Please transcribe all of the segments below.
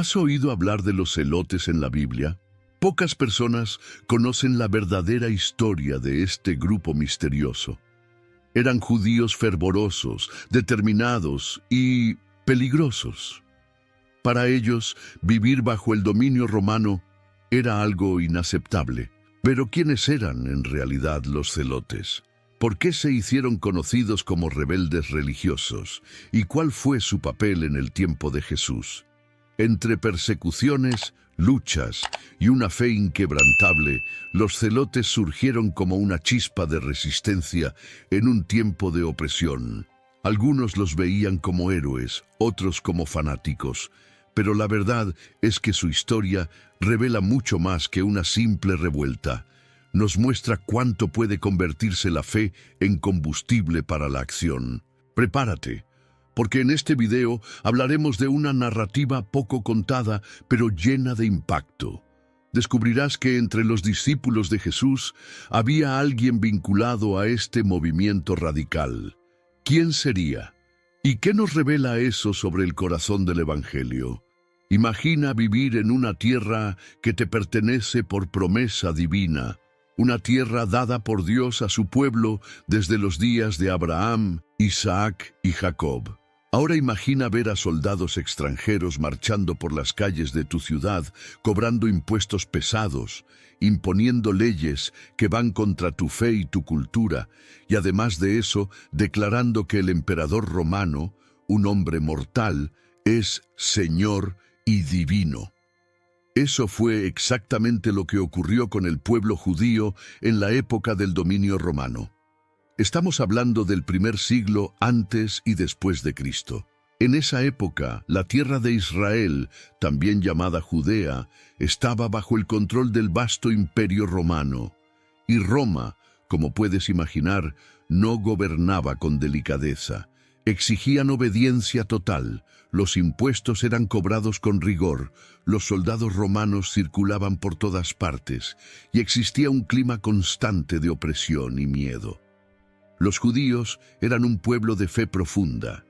¿Has oído hablar de los celotes en la Biblia? Pocas personas conocen la verdadera historia de este grupo misterioso. Eran judíos fervorosos, determinados y peligrosos. Para ellos, vivir bajo el dominio romano era algo inaceptable. Pero ¿quiénes eran en realidad los celotes? ¿Por qué se hicieron conocidos como rebeldes religiosos? ¿Y cuál fue su papel en el tiempo de Jesús? Entre persecuciones, luchas y una fe inquebrantable, los celotes surgieron como una chispa de resistencia en un tiempo de opresión. Algunos los veían como héroes, otros como fanáticos, pero la verdad es que su historia revela mucho más que una simple revuelta. Nos muestra cuánto puede convertirse la fe en combustible para la acción. Prepárate, porque en este video hablaremos de una narrativa poco contada, pero llena de impacto. Descubrirás que entre los discípulos de Jesús había alguien vinculado a este movimiento radical. ¿Quién sería? ¿Y qué nos revela eso sobre el corazón del Evangelio? Imagina vivir en una tierra que te pertenece por promesa divina, una tierra dada por Dios a su pueblo desde los días de Abraham, Isaac y Jacob. Ahora imagina ver a soldados extranjeros marchando por las calles de tu ciudad, cobrando impuestos pesados, imponiendo leyes que van contra tu fe y tu cultura, y además de eso, declarando que el emperador romano, un hombre mortal, es Señor y divino. Eso fue exactamente lo que ocurrió con el pueblo judío en la época del dominio romano. Estamos hablando del primer siglo antes y después de Cristo. En esa época, la tierra de Israel, también llamada Judea, estaba bajo el control del vasto imperio romano. Y Roma, como puedes imaginar, no gobernaba con delicadeza. Exigían obediencia total, los impuestos eran cobrados con rigor, los soldados romanos circulaban por todas partes, y existía un clima constante de opresión y miedo. Los judíos eran un pueblo de fe profunda.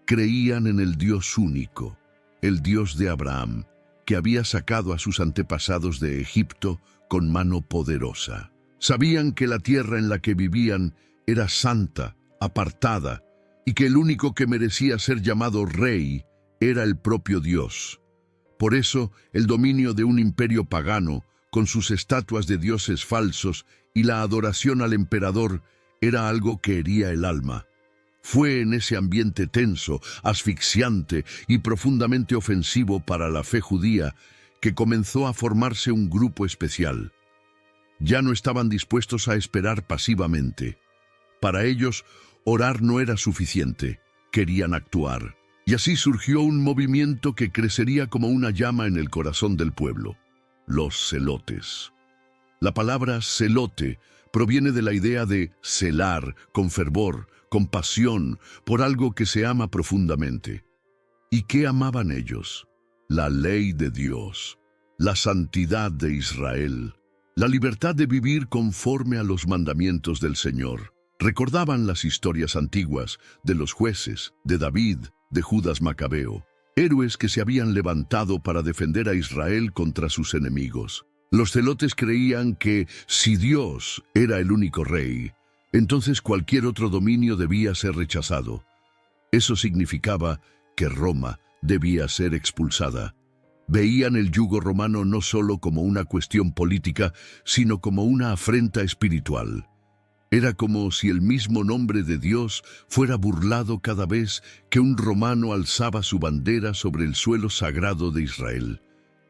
Creían en el Dios único, el Dios de Abraham, que había sacado a sus antepasados de Egipto con mano poderosa. Sabían que la tierra en la que vivían era santa, apartada, y que el único que merecía ser llamado rey era el propio Dios. Por eso, el dominio de un imperio pagano, con sus estatuas de dioses falsos y la adoración al emperador, era algo que hería el alma. Fue en ese ambiente tenso, asfixiante y profundamente ofensivo para la fe judía que comenzó a formarse un grupo especial. Ya no estaban dispuestos a esperar pasivamente. Para ellos, orar no era suficiente, querían actuar. Y así surgió un movimiento que crecería como una llama en el corazón del pueblo: los celotes. La palabra celote proviene de la idea de celar, con fervor, con pasión, por algo que se ama profundamente. ¿Y qué amaban ellos? La ley de Dios, la santidad de Israel, la libertad de vivir conforme a los mandamientos del Señor. Recordaban las historias antiguas de los jueces, de David, de Judas Macabeo, héroes que se habían levantado para defender a Israel contra sus enemigos. Los celotes creían que si Dios era el único rey, entonces cualquier otro dominio debía ser rechazado. Eso significaba que Roma debía ser expulsada. Veían el yugo romano no solo como una cuestión política, sino como una afrenta espiritual. Era como si el mismo nombre de Dios fuera burlado cada vez que un romano alzaba su bandera sobre el suelo sagrado de Israel.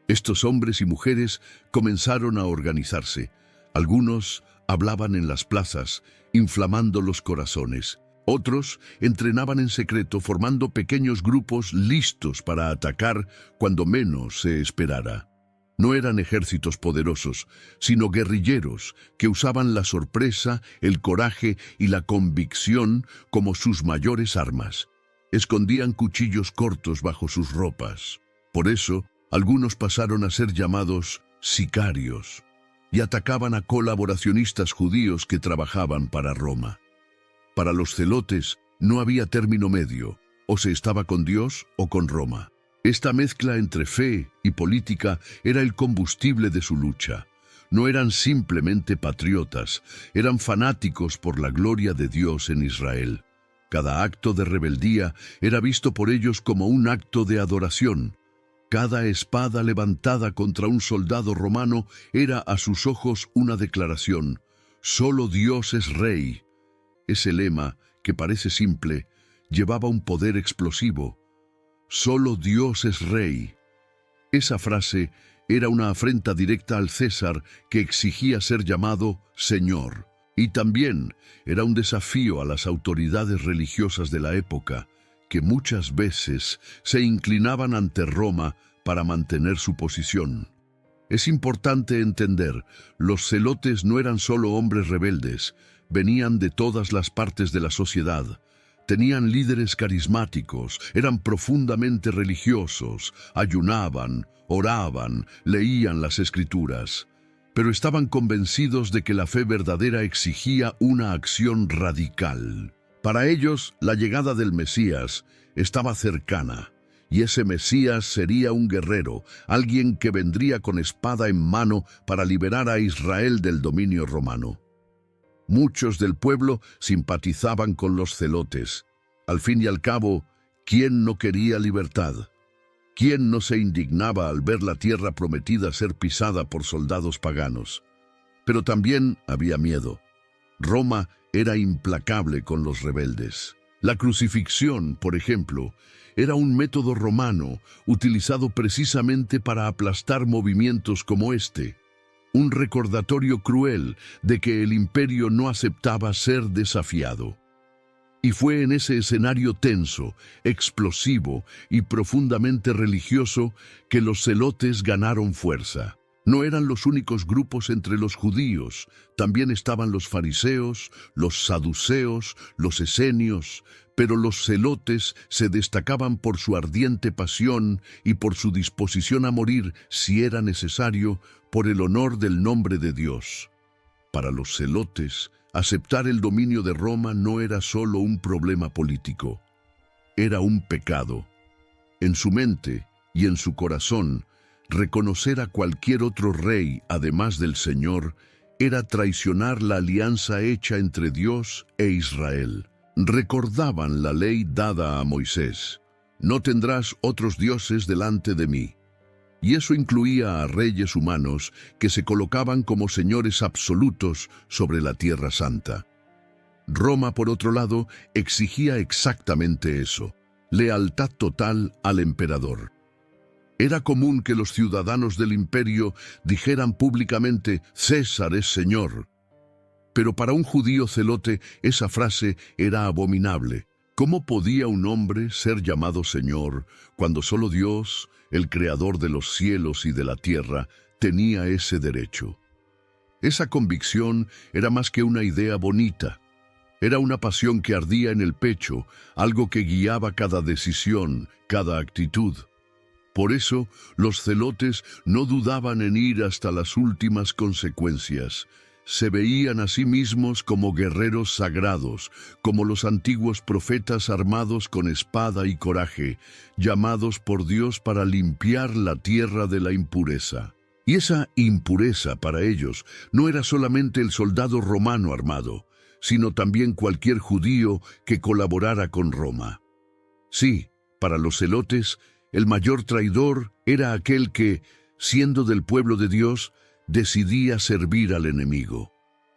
Estos hombres y mujeres comenzaron a organizarse. Algunos hablaban en las plazas, inflamando los corazones. Otros entrenaban en secreto, formando pequeños grupos listos para atacar cuando menos se esperara. No eran ejércitos poderosos, sino guerrilleros que usaban la sorpresa, el coraje y la convicción como sus mayores armas. Escondían cuchillos cortos bajo sus ropas. Por eso, algunos pasaron a ser llamados sicarios y atacaban a colaboracionistas judíos que trabajaban para Roma. Para los celotes no había término medio, o se estaba con Dios o con Roma. Esta mezcla entre fe y política era el combustible de su lucha. No eran simplemente patriotas, eran fanáticos por la gloria de Dios en Israel. Cada acto de rebeldía era visto por ellos como un acto de adoración. Cada espada levantada contra un soldado romano era a sus ojos una declaración: «Solo Dios es rey». Ese lema, que parece simple, llevaba un poder explosivo. «Solo Dios es rey». Esa frase era una afrenta directa al César, que exigía ser llamado Señor. Y también era un desafío a las autoridades religiosas de la época, que muchas veces se inclinaban ante Roma para mantener su posición. Es importante entender, los celotes no eran solo hombres rebeldes, venían de todas las partes de la sociedad. Tenían líderes carismáticos, eran profundamente religiosos, ayunaban, oraban, leían las Escrituras, pero estaban convencidos de que la fe verdadera exigía una acción radical. Para ellos, la llegada del Mesías estaba cercana, y ese Mesías sería un guerrero, alguien que vendría con espada en mano para liberar a Israel del dominio romano. Muchos del pueblo simpatizaban con los celotes. Al fin y al cabo, ¿quién no quería libertad? ¿Quién no se indignaba al ver la tierra prometida ser pisada por soldados paganos? Pero también había miedo. Roma era implacable con los rebeldes. La crucifixión, por ejemplo, era un método romano utilizado precisamente para aplastar movimientos como este. Un recordatorio cruel de que el imperio no aceptaba ser desafiado. Y fue en ese escenario tenso, explosivo y profundamente religioso que los celotes ganaron fuerza. No eran los únicos grupos entre los judíos, también estaban los fariseos, los saduceos, los esenios, pero los celotes se destacaban por su ardiente pasión y por su disposición a morir, si era necesario, por el honor del nombre de Dios. Para los celotes, aceptar el dominio de Roma no era solo un problema político, era un pecado. En su mente y en su corazón, reconocer a cualquier otro rey, además del Señor, era traicionar la alianza hecha entre Dios e Israel. Recordaban la ley dada a Moisés: «No tendrás otros dioses delante de mí». Y eso incluía a reyes humanos que se colocaban como señores absolutos sobre la Tierra Santa. Roma, por otro lado, exigía exactamente eso: lealtad total al emperador. Era común que los ciudadanos del imperio dijeran públicamente: «César es Señor». Pero para un judío celote esa frase era abominable. ¿Cómo podía un hombre ser llamado Señor cuando solo Dios, el Creador de los cielos y de la tierra, tenía ese derecho? Esa convicción era más que una idea bonita. Era una pasión que ardía en el pecho, algo que guiaba cada decisión, cada actitud. Por eso, los celotes no dudaban en ir hasta las últimas consecuencias. Se veían a sí mismos como guerreros sagrados, como los antiguos profetas armados con espada y coraje, llamados por Dios para limpiar la tierra de la impureza. Y esa impureza para ellos no era solamente el soldado romano armado, sino también cualquier judío que colaborara con Roma. Sí, para los celotes, el mayor traidor era aquel que, siendo del pueblo de Dios, decidía servir al enemigo.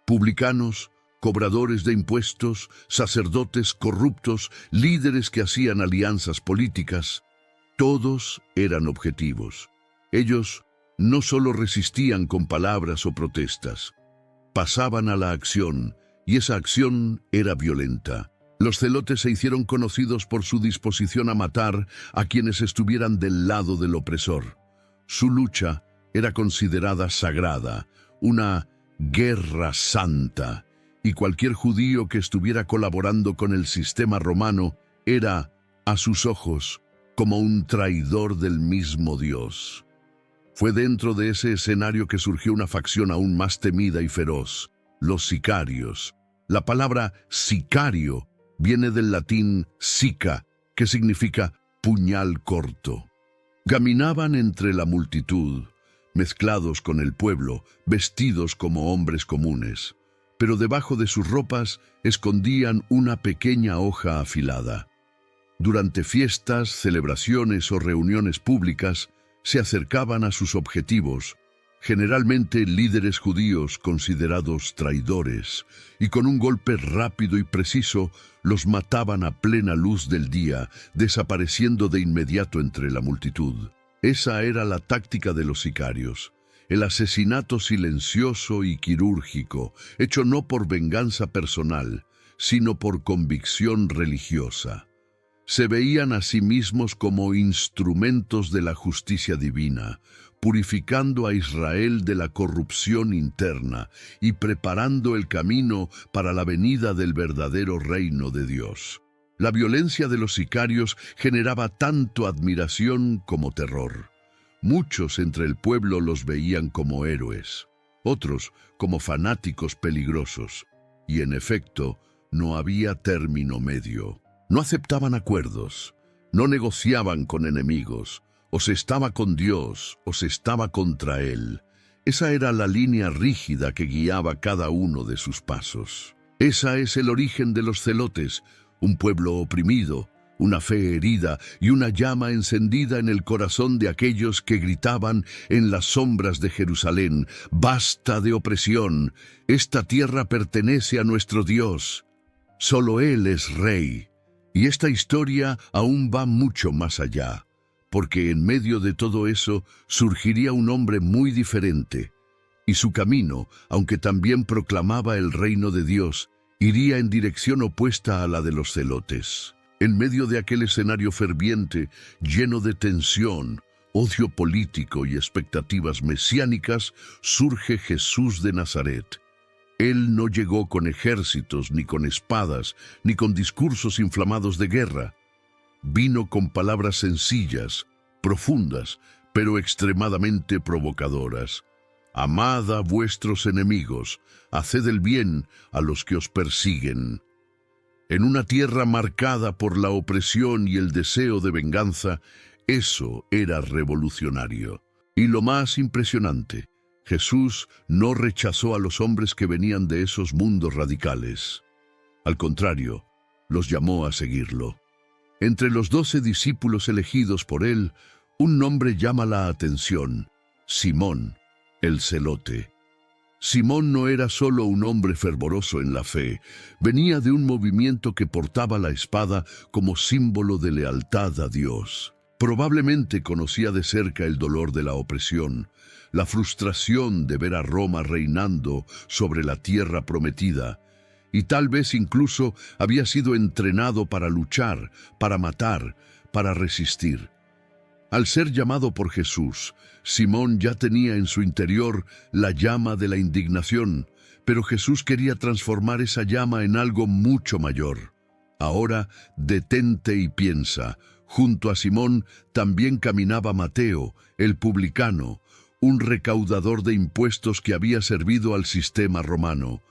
Publicanos, cobradores de impuestos, sacerdotes corruptos, líderes que hacían alianzas políticas, todos eran objetivos. Ellos no solo resistían con palabras o protestas, pasaban a la acción, y esa acción era violenta. Los celotes se hicieron conocidos por su disposición a matar a quienes estuvieran del lado del opresor. Su lucha era considerada sagrada, una guerra santa, y cualquier judío que estuviera colaborando con el sistema romano era, a sus ojos, como un traidor del mismo Dios. Fue dentro de ese escenario que surgió una facción aún más temida y feroz: los sicarios. La palabra sicario viene del latín sica, que significa puñal corto. Caminaban entre la multitud, mezclados con el pueblo, vestidos como hombres comunes, pero debajo de sus ropas escondían una pequeña hoja afilada. Durante fiestas, celebraciones o reuniones públicas, se acercaban a sus objetivos, generalmente líderes judíos considerados traidores, y con un golpe rápido y preciso los mataban a plena luz del día, desapareciendo de inmediato entre la multitud. Esa era la táctica de los sicarios, el asesinato silencioso y quirúrgico, hecho no por venganza personal, sino por convicción religiosa. Se veían a sí mismos como instrumentos de la justicia divina, purificando a Israel de la corrupción interna y preparando el camino para la venida del verdadero reino de Dios. La violencia de los sicarios generaba tanto admiración como terror. Muchos entre el pueblo los veían como héroes, otros como fanáticos peligrosos, y en efecto, no había término medio. No aceptaban acuerdos, no negociaban con enemigos, o se estaba con Dios o se estaba contra Él. Esa era la línea rígida que guiaba cada uno de sus pasos. Ese es el origen de los celotes, un pueblo oprimido, una fe herida y una llama encendida en el corazón de aquellos que gritaban en las sombras de Jerusalén: «¡Basta de opresión! Esta tierra pertenece a nuestro Dios. Solo Él es Rey». Y esta historia aún va mucho más allá, porque en medio de todo eso surgiría un hombre muy diferente, y su camino, aunque también proclamaba el reino de Dios, iría en dirección opuesta a la de los celotes. En medio de aquel escenario ferviente, lleno de tensión, odio político y expectativas mesiánicas, surge Jesús de Nazaret. Él no llegó con ejércitos, ni con espadas, ni con discursos inflamados de guerra. Vino con palabras sencillas, profundas, pero extremadamente provocadoras. Amad a vuestros enemigos, haced el bien a los que os persiguen. En una tierra marcada por la opresión y el deseo de venganza, eso era revolucionario. Y lo más impresionante, Jesús no rechazó a los hombres que venían de esos mundos radicales. Al contrario, los llamó a seguirlo. Entre los 12 discípulos elegidos por él, un nombre llama la atención: Simón, el celote. Simón no era solo un hombre fervoroso en la fe, venía de un movimiento que portaba la espada como símbolo de lealtad a Dios. Probablemente conocía de cerca el dolor de la opresión, la frustración de ver a Roma reinando sobre la tierra prometida, y tal vez incluso había sido entrenado para luchar, para matar, para resistir. Al ser llamado por Jesús, Simón ya tenía en su interior la llama de la indignación, pero Jesús quería transformar esa llama en algo mucho mayor. Ahora, detente y piensa. Junto a Simón también caminaba Mateo, el publicano, un recaudador de impuestos que había servido al sistema romano.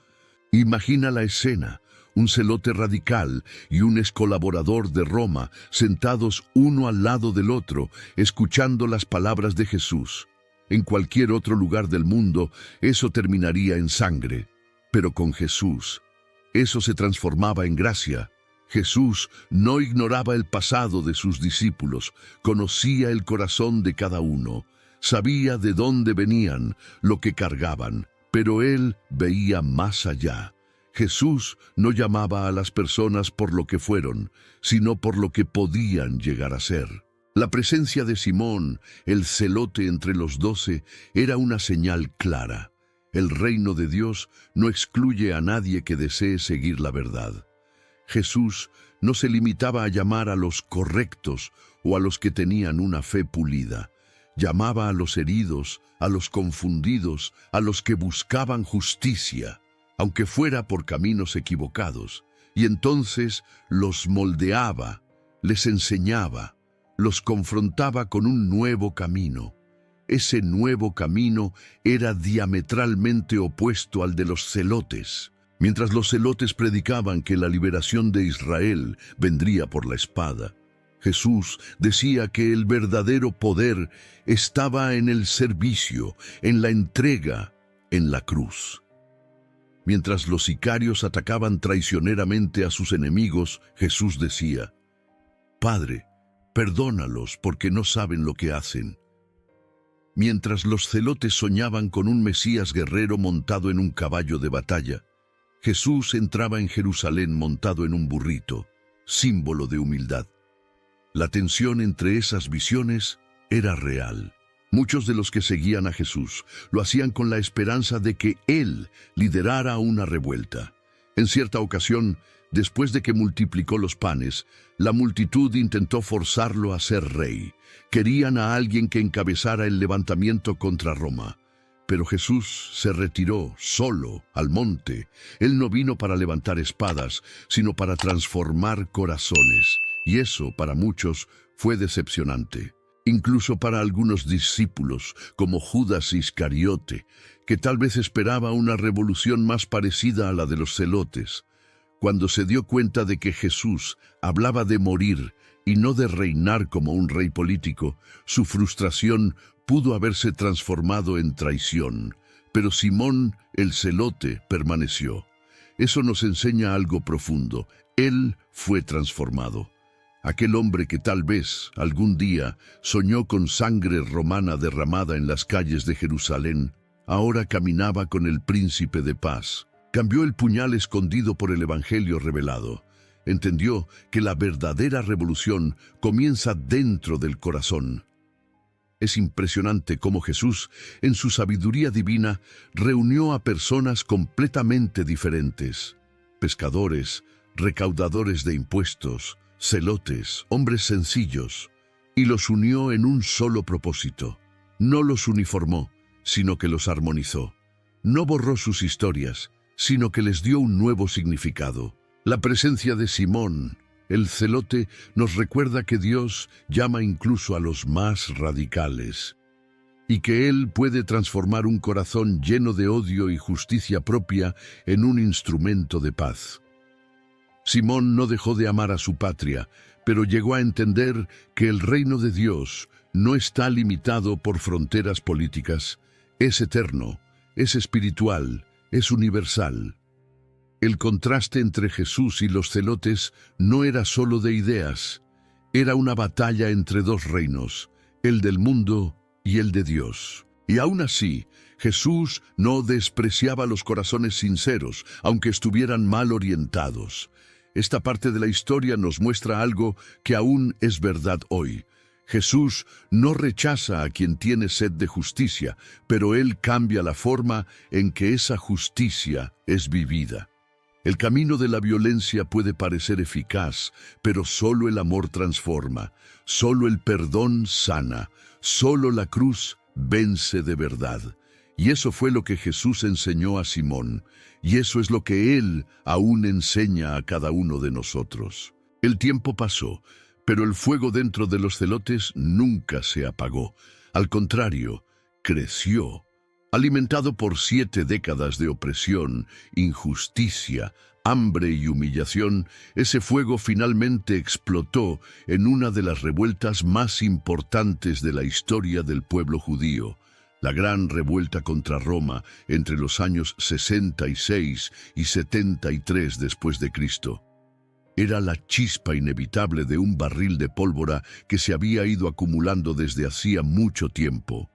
Imagina la escena: un celote radical y un excolaborador de Roma sentados uno al lado del otro, escuchando las palabras de Jesús. En cualquier otro lugar del mundo, eso terminaría en sangre. Pero con Jesús, eso se transformaba en gracia. Jesús no ignoraba el pasado de sus discípulos, conocía el corazón de cada uno, sabía de dónde venían, lo que cargaban, pero él veía más allá. Jesús no llamaba a las personas por lo que fueron, sino por lo que podían llegar a ser. La presencia de Simón, el celote entre los 12, era una señal clara. El reino de Dios no excluye a nadie que desee seguir la verdad. Jesús no se limitaba a llamar a los correctos o a los que tenían una fe pulida. Llamaba a los heridos, a los confundidos, a los que buscaban justicia, aunque fuera por caminos equivocados, y entonces los moldeaba, les enseñaba, los confrontaba con un nuevo camino. Ese nuevo camino era diametralmente opuesto al de los celotes. Mientras los celotes predicaban que la liberación de Israel vendría por la espada, Jesús decía que el verdadero poder estaba en el servicio, en la entrega, en la cruz. Mientras los sicarios atacaban traicioneramente a sus enemigos, Jesús decía: «Padre, perdónalos porque no saben lo que hacen». Mientras los celotes soñaban con un Mesías guerrero montado en un caballo de batalla, Jesús entraba en Jerusalén montado en un burrito, símbolo de humildad. La tensión entre esas visiones era real. Muchos de los que seguían a Jesús lo hacían con la esperanza de que Él liderara una revuelta. En cierta ocasión, después de que multiplicó los panes, la multitud intentó forzarlo a ser rey. Querían a alguien que encabezara el levantamiento contra Roma. Pero Jesús se retiró solo al monte. Él no vino para levantar espadas, sino para transformar corazones. Y eso, para muchos, fue decepcionante. Incluso para algunos discípulos, como Judas Iscariote, que tal vez esperaba una revolución más parecida a la de los celotes. Cuando se dio cuenta de que Jesús hablaba de morir y no de reinar como un rey político, su frustración pudo haberse transformado en traición. Pero Simón, el celote, permaneció. Eso nos enseña algo profundo. Él fue transformado. Aquel hombre que tal vez, algún día, soñó con sangre romana derramada en las calles de Jerusalén, ahora caminaba con el príncipe de paz. Cambió el puñal escondido por el evangelio revelado. Entendió que la verdadera revolución comienza dentro del corazón. Es impresionante cómo Jesús, en su sabiduría divina, reunió a personas completamente diferentes: pescadores, recaudadores de impuestos, celotes, hombres sencillos, y los unió en un solo propósito. No los uniformó, sino que los armonizó. No borró sus historias, sino que les dio un nuevo significado. La presencia de Simón, el celote, nos recuerda que Dios llama incluso a los más radicales, y que Él puede transformar un corazón lleno de odio y justicia propia en un instrumento de paz. Simón no dejó de amar a su patria, pero llegó a entender que el reino de Dios no está limitado por fronteras políticas. Es eterno, es espiritual, es universal. El contraste entre Jesús y los celotes no era solo de ideas, era una batalla entre dos reinos, el del mundo y el de Dios. Y aún así, Jesús no despreciaba los corazones sinceros, aunque estuvieran mal orientados. Esta parte de la historia nos muestra algo que aún es verdad hoy. Jesús no rechaza a quien tiene sed de justicia, pero Él cambia la forma en que esa justicia es vivida. El camino de la violencia puede parecer eficaz, pero solo el amor transforma, solo el perdón sana, solo la cruz vence de verdad. Y eso fue lo que Jesús enseñó a Simón, y eso es lo que Él aún enseña a cada uno de nosotros. El tiempo pasó, pero el fuego dentro de los celotes nunca se apagó. Al contrario, creció. Alimentado por 7 décadas de opresión, injusticia, hambre y humillación, ese fuego finalmente explotó en una de las revueltas más importantes de la historia del pueblo judío, la gran revuelta contra Roma entre los años 66 y 73 después de Cristo. Era la chispa inevitable de un barril de pólvora que se había ido acumulando desde hacía mucho tiempo.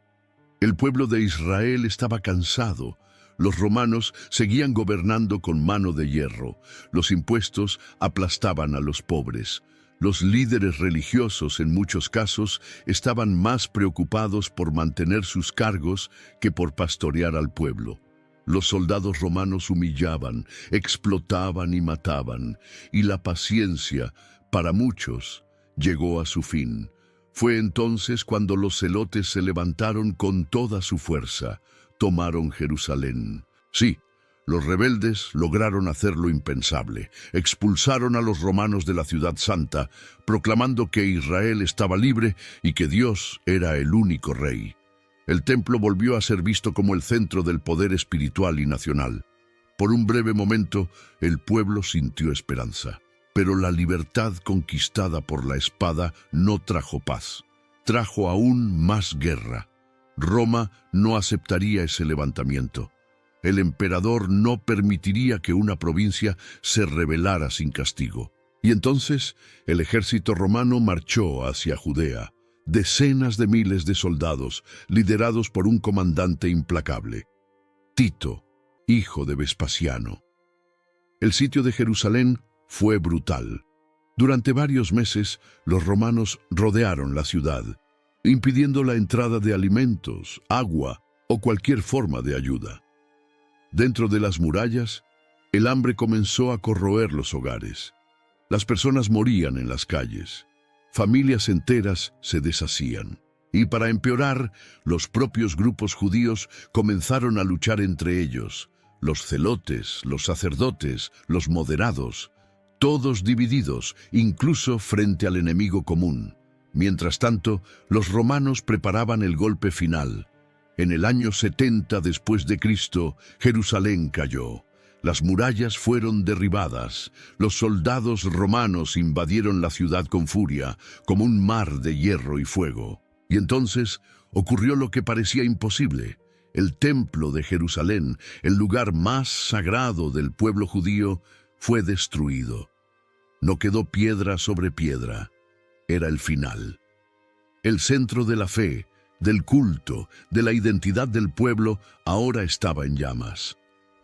El pueblo de Israel estaba cansado. Los romanos seguían gobernando con mano de hierro. Los impuestos aplastaban a los pobres. Los líderes religiosos, en muchos casos, estaban más preocupados por mantener sus cargos que por pastorear al pueblo. Los soldados romanos humillaban, explotaban y mataban, y la paciencia, para muchos, llegó a su fin. Fue entonces cuando los celotes se levantaron con toda su fuerza, tomaron Jerusalén. Sí, los rebeldes lograron hacer lo impensable. Expulsaron a los romanos de la ciudad santa, proclamando que Israel estaba libre y que Dios era el único rey. El templo volvió a ser visto como el centro del poder espiritual y nacional. Por un breve momento, el pueblo sintió esperanza. Pero la libertad conquistada por la espada no trajo paz, trajo aún más guerra. Roma no aceptaría ese levantamiento. El emperador no permitiría que una provincia se rebelara sin castigo. Y entonces el ejército romano marchó hacia Judea, decenas de miles de soldados, liderados por un comandante implacable, Tito, hijo de Vespasiano. El sitio de Jerusalén fue brutal. Durante varios meses, los romanos rodearon la ciudad, impidiendo la entrada de alimentos, agua o cualquier forma de ayuda. Dentro de las murallas, el hambre comenzó a corroer los hogares. Las personas morían en las calles. Familias enteras se deshacían. Y para empeorar, los propios grupos judíos comenzaron a luchar entre ellos. Los celotes, los sacerdotes, los moderados, todos divididos, incluso frente al enemigo común. Mientras tanto, los romanos preparaban el golpe final. En el año 70 después de Cristo, Jerusalén cayó. Las murallas fueron derribadas. Los soldados romanos invadieron la ciudad con furia, como un mar de hierro y fuego. Y entonces ocurrió lo que parecía imposible. El templo de Jerusalén, el lugar más sagrado del pueblo judío, fue destruido. No quedó piedra sobre piedra. Era el final. El centro de la fe, del culto, de la identidad del pueblo, ahora estaba en llamas.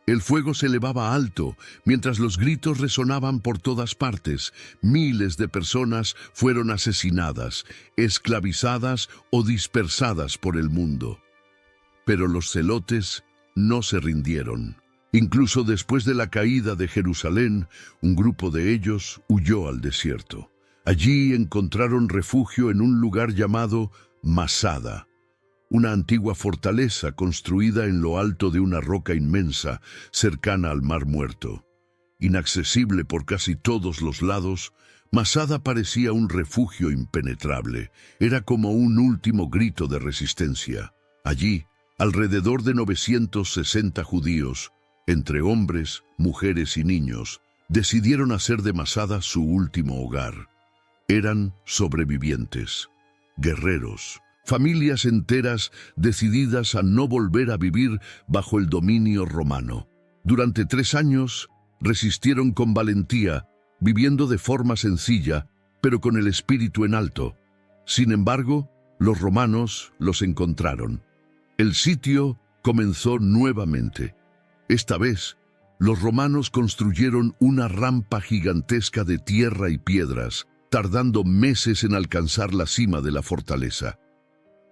El fuego se elevaba alto, mientras los gritos resonaban por todas partes. Miles de personas fueron asesinadas, esclavizadas o dispersadas por el mundo. Pero los celotes no se rindieron. Incluso después de la caída de Jerusalén, un grupo de ellos huyó al desierto. Allí encontraron refugio en un lugar llamado Masada, una antigua fortaleza construida en lo alto de una roca inmensa, cercana al Mar Muerto. Inaccesible por casi todos los lados, Masada parecía un refugio impenetrable. Era como un último grito de resistencia. Allí, alrededor de 960 judíos, entre hombres, mujeres y niños, decidieron hacer de Masada su último hogar. Eran sobrevivientes, guerreros, familias enteras decididas a no volver a vivir bajo el dominio romano. Durante 3 años resistieron con valentía, viviendo de forma sencilla, pero con el espíritu en alto. Sin embargo, los romanos los encontraron. El sitio comenzó nuevamente. Esta vez, los romanos construyeron una rampa gigantesca de tierra y piedras, tardando meses en alcanzar la cima de la fortaleza.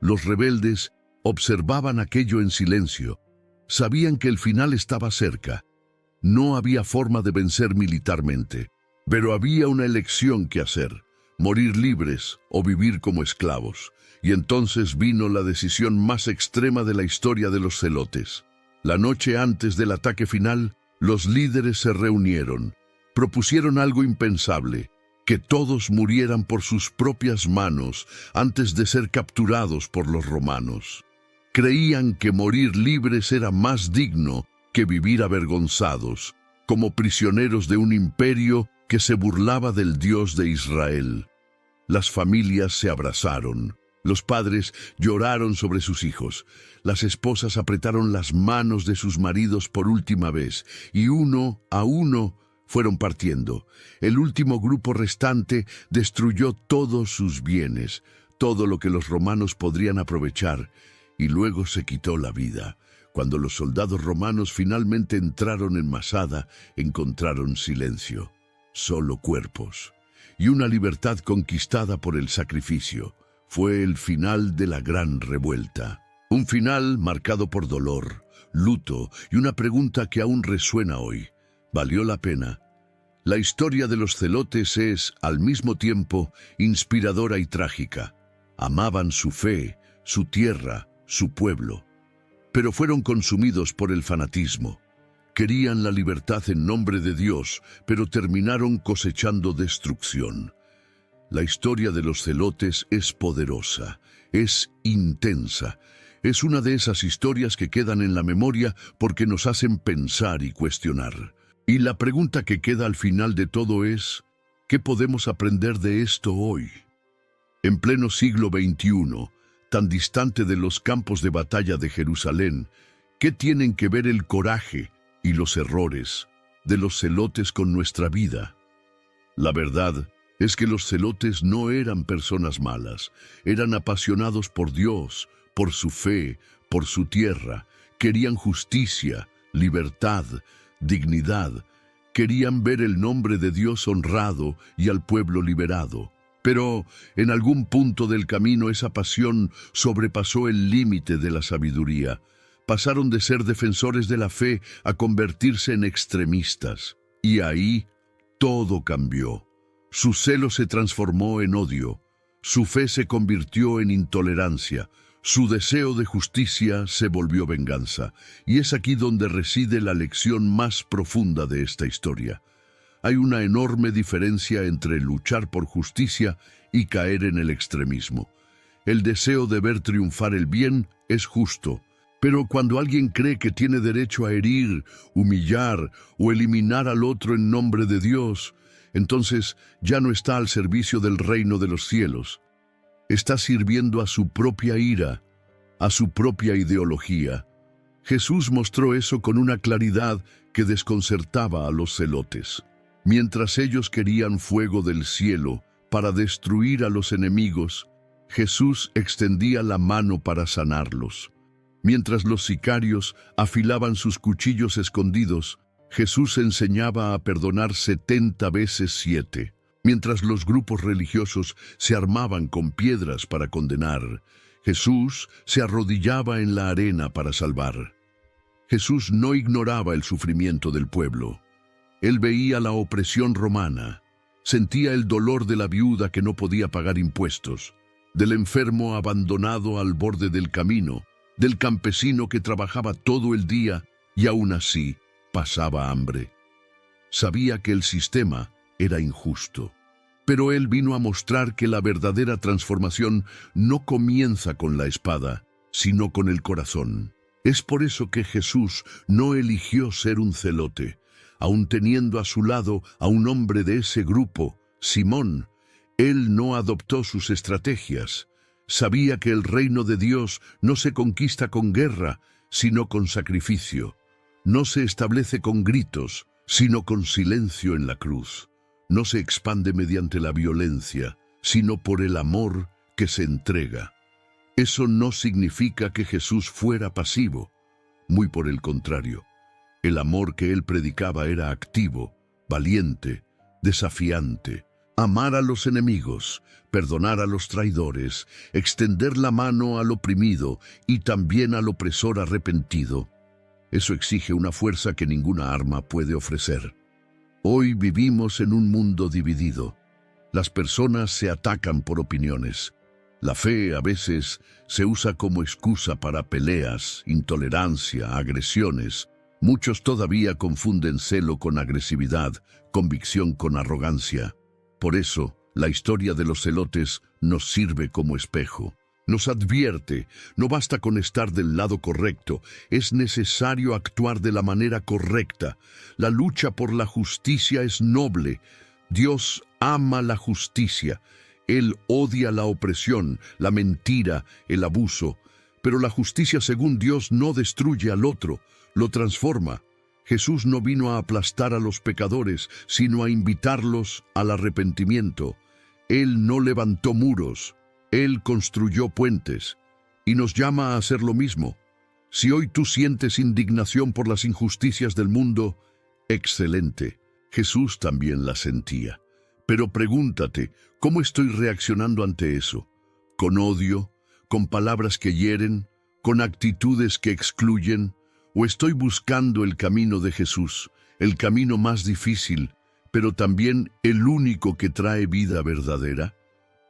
Los rebeldes observaban aquello en silencio. Sabían que el final estaba cerca. No había forma de vencer militarmente, pero había una elección que hacer: morir libres o vivir como esclavos. Y entonces vino la decisión más extrema de la historia de los celotes. La noche antes del ataque final, los líderes se reunieron. Propusieron algo impensable: que todos murieran por sus propias manos antes de ser capturados por los romanos. Creían que morir libres era más digno que vivir avergonzados, como prisioneros de un imperio que se burlaba del Dios de Israel. Las familias se abrazaron. Los padres lloraron sobre sus hijos. Las esposas apretaron las manos de sus maridos por última vez, y uno a uno fueron partiendo. El último grupo restante destruyó todos sus bienes, todo lo que los romanos podrían aprovechar, y luego se quitó la vida. Cuando los soldados romanos finalmente entraron en Masada, encontraron silencio, solo cuerpos, y una libertad conquistada por el sacrificio. Fue el final de la gran revuelta. Un final marcado por dolor, luto y una pregunta que aún resuena hoy: ¿valió la pena? La historia de los celotes es, al mismo tiempo, inspiradora y trágica. Amaban su fe, su tierra, su pueblo, pero fueron consumidos por el fanatismo. Querían la libertad en nombre de Dios, pero terminaron cosechando destrucción. La historia de los celotes es poderosa, es intensa. Es una de esas historias que quedan en la memoria porque nos hacen pensar y cuestionar. Y la pregunta que queda al final de todo es: ¿Qué podemos aprender de esto hoy? En pleno siglo XXI, tan distante de los campos de batalla de Jerusalén, ¿qué tienen que ver el coraje y los errores de los celotes con nuestra vida? La verdad es que los celotes no eran personas malas, eran apasionados por Dios, por su fe, por su tierra, querían justicia, libertad, dignidad, querían ver el nombre de Dios honrado y al pueblo liberado. Pero en algún punto del camino esa pasión sobrepasó el límite de la sabiduría. Pasaron de ser defensores de la fe a convertirse en extremistas. Y ahí todo cambió. Su celo se transformó en odio. Su fe se convirtió en intolerancia. Su deseo de justicia se volvió venganza. Y es aquí donde reside la lección más profunda de esta historia. Hay una enorme diferencia entre luchar por justicia y caer en el extremismo. El deseo de ver triunfar el bien es justo, pero cuando alguien cree que tiene derecho a herir, humillar o eliminar al otro en nombre de Dios, entonces ya no está al servicio del reino de los cielos. Está sirviendo a su propia ira, a su propia ideología. Jesús mostró eso con una claridad que desconcertaba a los celotes. Mientras ellos querían fuego del cielo para destruir a los enemigos, Jesús extendía la mano para sanarlos. Mientras los sicarios afilaban sus cuchillos escondidos, Jesús enseñaba a perdonar 70 veces 7. Mientras los grupos religiosos se armaban con piedras para condenar, Jesús se arrodillaba en la arena para salvar. Jesús no ignoraba el sufrimiento del pueblo. Él veía la opresión romana, sentía el dolor de la viuda que no podía pagar impuestos, del enfermo abandonado al borde del camino, del campesino que trabajaba todo el día y aún así pasaba hambre. Sabía que el sistema era injusto, pero él vino a mostrar que la verdadera transformación no comienza con la espada, sino con el corazón. Es por eso que Jesús no eligió ser un celote. Aun teniendo a su lado a un hombre de ese grupo, Simón, él no adoptó sus estrategias. Sabía que el reino de Dios no se conquista con guerra, sino con sacrificio. No se establece con gritos, sino con silencio en la cruz. No se expande mediante la violencia, sino por el amor que se entrega. Eso no significa que Jesús fuera pasivo, muy por el contrario. El amor que él predicaba era activo, valiente, desafiante. Amar a los enemigos, perdonar a los traidores, extender la mano al oprimido y también al opresor arrepentido. Eso exige una fuerza que ninguna arma puede ofrecer. Hoy vivimos en un mundo dividido. Las personas se atacan por opiniones. La fe a veces se usa como excusa para peleas, intolerancia, agresiones. Muchos todavía confunden celo con agresividad, convicción con arrogancia. Por eso, la historia de los celotes nos sirve como espejo. Nos advierte, no basta con estar del lado correcto, es necesario actuar de la manera correcta. La lucha por la justicia es noble. Dios ama la justicia. Él odia la opresión, la mentira, el abuso. Pero la justicia según Dios no destruye al otro, lo transforma. Jesús no vino a aplastar a los pecadores, sino a invitarlos al arrepentimiento. Él no levantó muros, Él construyó puentes, y nos llama a hacer lo mismo. Si hoy tú sientes indignación por las injusticias del mundo, excelente, Jesús también la sentía. Pero pregúntate, ¿cómo estoy reaccionando ante eso? ¿Con odio? ¿Con palabras que hieren? ¿Con actitudes que excluyen? ¿O estoy buscando el camino de Jesús, el camino más difícil, pero también el único que trae vida verdadera?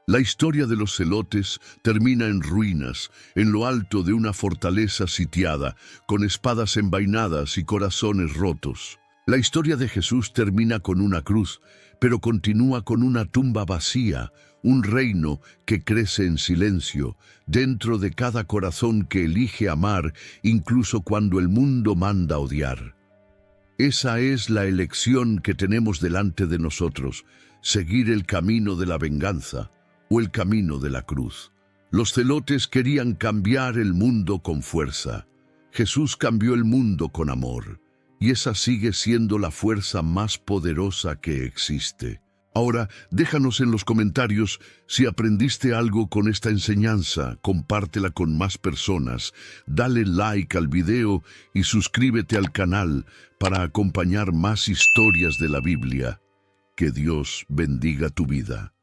La historia de los celotes termina en ruinas, en lo alto de una fortaleza sitiada, con espadas envainadas y corazones rotos. La historia de Jesús termina con una cruz, pero continúa con una tumba vacía, un reino que crece en silencio, dentro de cada corazón que elige amar, incluso cuando el mundo manda odiar. Esa es la elección que tenemos delante de nosotros. seguir el camino de la venganza o el camino de la cruz. Los celotes querían cambiar el mundo con fuerza. Jesús cambió el mundo con amor, y esa sigue siendo la fuerza más poderosa que existe. Ahora, déjanos en los comentarios si aprendiste algo con esta enseñanza, compártela con más personas, dale like al video y suscríbete al canal para acompañar más historias de la Biblia. Que Dios bendiga tu vida.